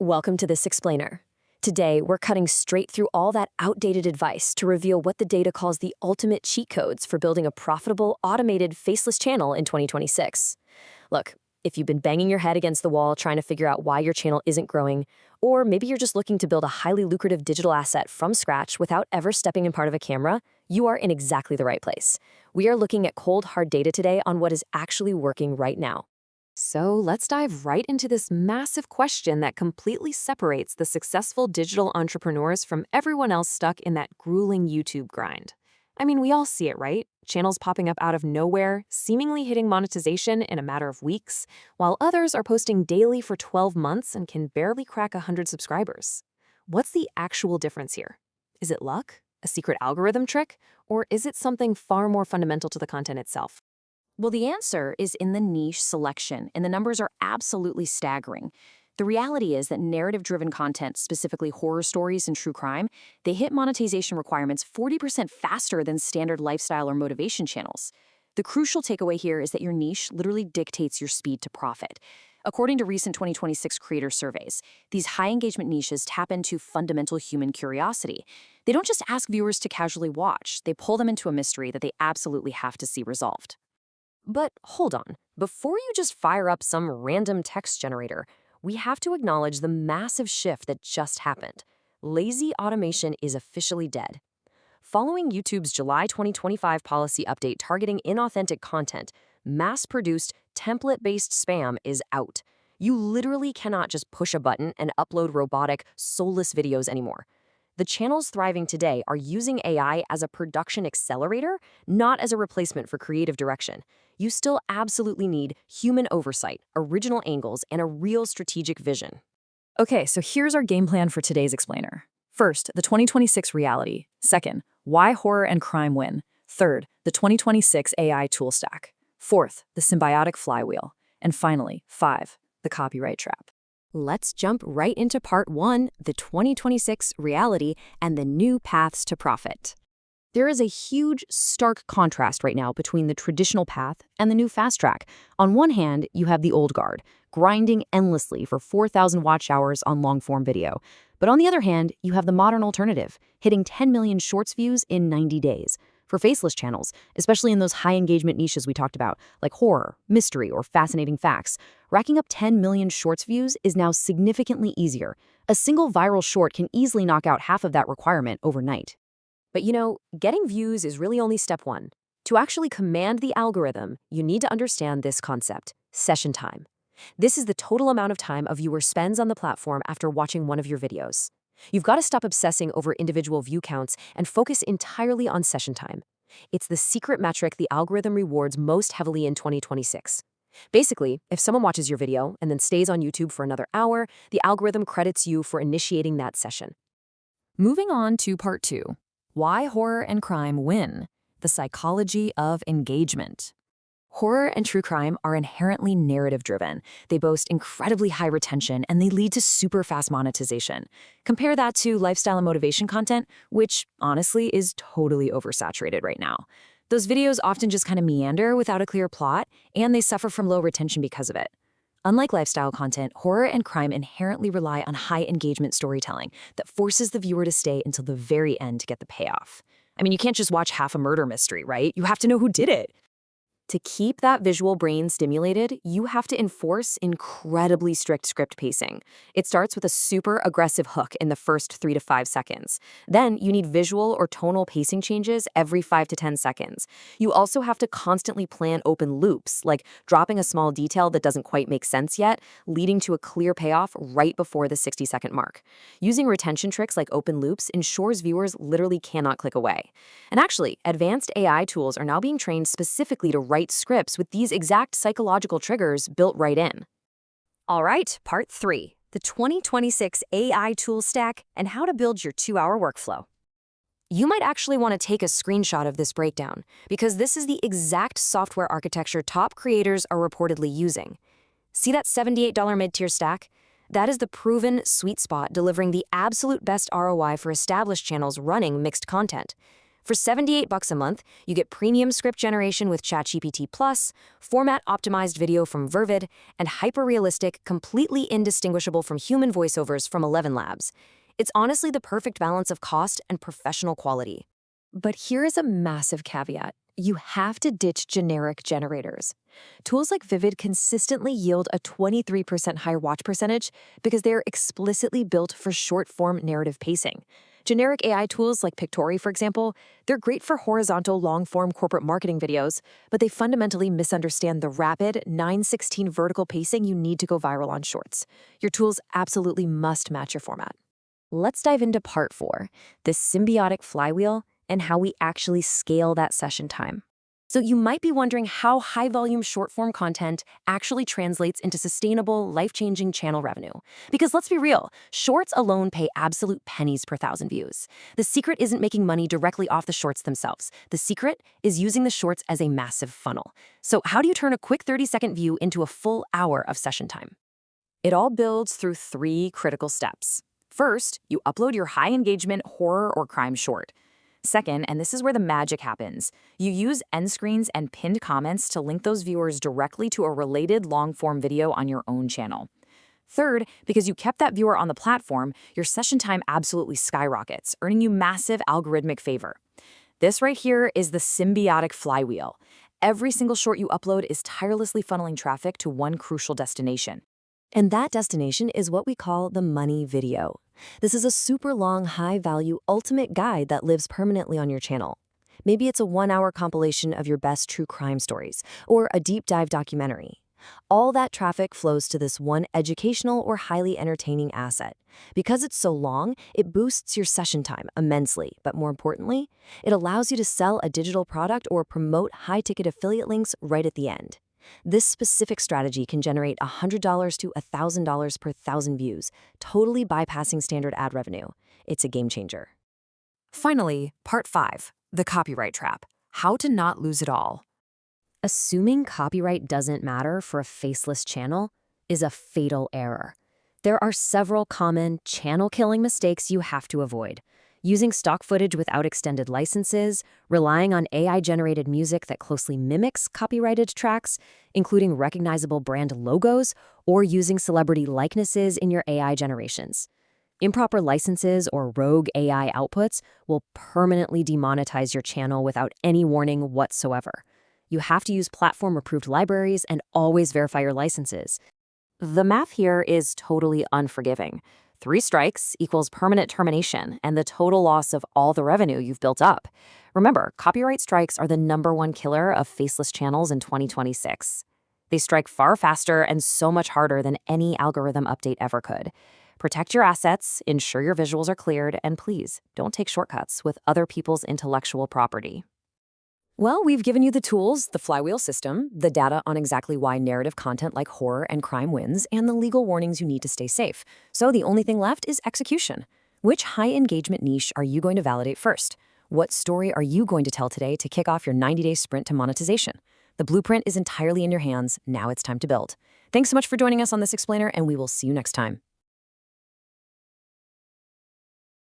Welcome to This Explainer. Today, we're cutting straight through all that outdated advice to reveal what the data calls the ultimate cheat codes for building a profitable, automated, faceless channel in 2026. Look, if you've been banging your head against the wall trying to figure out why your channel isn't growing, or maybe you're just looking to build a highly lucrative digital asset from scratch without ever stepping in part of a camera, you are in exactly the right place. We are looking at cold, hard data today on what is actually working right now. So let's dive right into this massive question that completely separates the successful digital entrepreneurs from everyone else stuck in that grueling YouTube grind. I mean, we all see it, right? Channels popping up out of nowhere, seemingly hitting monetization in a matter of weeks, while others are posting daily for 12 months and can barely crack 100 subscribers. What's the actual difference here? Is it luck? A secret algorithm trick? Or is it something far more fundamental to the content itself? Well, the answer is in the niche selection, and the numbers are absolutely staggering. The reality is that narrative-driven content, specifically horror stories and true crime, they hit monetization requirements 40% faster than standard lifestyle or motivation channels. The crucial takeaway here is that your niche literally dictates your speed to profit. According to recent 2026 creator surveys, these high-engagement niches tap into fundamental human curiosity. They don't just ask viewers to casually watch, they pull them into a mystery that they absolutely have to see resolved. But hold on, before you just fire up some random text generator, we have to acknowledge the massive shift that just happened. Lazy automation is officially dead. Following YouTube's July 2025 policy update targeting inauthentic content, mass-produced, template-based spam is out. You literally cannot just push a button and upload robotic, soulless videos anymore. The channels thriving today are using AI as a production accelerator, not as a replacement for creative direction. You still absolutely need human oversight, original angles, and a real strategic vision. Okay, so here's our game plan for today's explainer. First, the 2026 reality. Second, why horror and crime win. Third, the 2026 AI tool stack. Fourth, the symbiotic flywheel. And finally, 5, the copyright trap. Let's jump right into part 1, the 2026 reality and the new paths to profit. There is a huge, stark contrast right now between the traditional path and the new fast track. On one hand, you have the old guard, grinding endlessly for 4,000 watch hours on long-form video. But on the other hand, you have the modern alternative, hitting 10 million shorts views in 90 days. For faceless channels, especially in those high-engagement niches we talked about, like horror, mystery, or fascinating facts, racking up 10 million shorts views is now significantly easier. A single viral short can easily knock out half of that requirement overnight. But getting views is really only step 1. To actually command the algorithm, you need to understand this concept, session time. This is the total amount of time a viewer spends on the platform after watching one of your videos. You've got to stop obsessing over individual view counts and focus entirely on session time. It's the secret metric the algorithm rewards most heavily in 2026. Basically, if someone watches your video and then stays on YouTube for another hour, the algorithm credits you for initiating that session. Moving on to part 2. Why horror and crime win. The psychology of engagement. Horror and true crime are inherently narrative-driven. They boast incredibly high retention, and they lead to super fast monetization. Compare that to lifestyle and motivation content, which, honestly, is totally oversaturated right now. Those videos often just kind of meander without a clear plot, and they suffer from low retention because of it. Unlike lifestyle content, horror and crime inherently rely on high engagement storytelling that forces the viewer to stay until the very end to get the payoff. I mean, you can't just watch half a murder mystery, right? You have to know who did it. To keep that visual brain stimulated, you have to enforce incredibly strict script pacing. It starts with a super aggressive hook in the first 3 to 5 seconds. Then you need visual or tonal pacing changes every 5 to 10 seconds. You also have to constantly plan open loops, like dropping a small detail that doesn't quite make sense yet, leading to a clear payoff right before the 60-second mark. Using retention tricks like open loops ensures viewers literally cannot click away. And actually, advanced AI tools are now being trained specifically to write scripts with these exact psychological triggers built right in. All right, part 3, the 2026 AI tool stack and how to build your 2-hour workflow. You might actually want to take a screenshot of this breakdown, because this is the exact software architecture top creators are reportedly using. See that $78 mid-tier stack? That is the proven sweet spot delivering the absolute best ROI for established channels running mixed content. For $78 a month, you get premium script generation with ChatGPT Plus, format-optimized video from Vervid, and hyper-realistic, completely indistinguishable from human voiceovers from 11 Labs. It's honestly the perfect balance of cost and professional quality. But here is a massive caveat. You have to ditch generic generators. Tools like Vivid consistently yield a 23% higher watch percentage because they are explicitly built for short-form narrative pacing. Generic AI tools like Pictory, for example, they're great for horizontal, long-form corporate marketing videos, but they fundamentally misunderstand the rapid 9/16 vertical pacing you need to go viral on Shorts. Your tools absolutely must match your format. Let's dive into part 4, the symbiotic flywheel and how we actually scale that session time. So you might be wondering how high-volume short-form content actually translates into sustainable, life-changing channel revenue. Because let's be real, shorts alone pay absolute pennies per 1,000 views. The secret isn't making money directly off the shorts themselves. The secret is using the shorts as a massive funnel. So how do you turn a quick 30-second view into a full hour of session time? It all builds through 3 critical steps. First, you upload your high-engagement horror or crime short. Second, and this is where the magic happens, you use end screens and pinned comments to link those viewers directly to a related long-form video on your own channel. Third, because you kept that viewer on the platform, your session time absolutely skyrockets, earning you massive algorithmic favor. This right here is the symbiotic flywheel. Every single short you upload is tirelessly funneling traffic to one crucial destination. And that destination is what we call the money video. This is a super long, high-value, ultimate guide that lives permanently on your channel. Maybe it's a 1-hour compilation of your best true crime stories, or a deep dive documentary. All that traffic flows to this one educational or highly entertaining asset. Because it's so long, it boosts your session time immensely, but more importantly, it allows you to sell a digital product or promote high-ticket affiliate links right at the end. This specific strategy can generate $100 to $1,000 per 1,000 views, totally bypassing standard ad revenue. It's a game changer. Finally, part 5, the copyright trap. How to not lose it all. Assuming copyright doesn't matter for a faceless channel is a fatal error. There are several common channel-killing mistakes you have to avoid. Using stock footage without extended licenses, relying on AI-generated music that closely mimics copyrighted tracks, including recognizable brand logos, or using celebrity likenesses in your AI generations. Improper licenses or rogue AI outputs will permanently demonetize your channel without any warning whatsoever. You have to use platform-approved libraries and always verify your licenses. The math here is totally unforgiving. 3 strikes equals permanent termination and the total loss of all the revenue you've built up. Remember, copyright strikes are the #1 killer of faceless channels in 2026. They strike far faster and so much harder than any algorithm update ever could. Protect your assets, ensure your visuals are cleared, and please, don't take shortcuts with other people's intellectual property. Well, we've given you the tools, the flywheel system, the data on exactly why narrative content like horror and crime wins, and the legal warnings you need to stay safe. So the only thing left is execution. Which high-engagement niche are you going to validate first? What story are you going to tell today to kick off your 90-day sprint to monetization? The blueprint is entirely in your hands. Now it's time to build. Thanks so much for joining us on this explainer, and we will see you next time.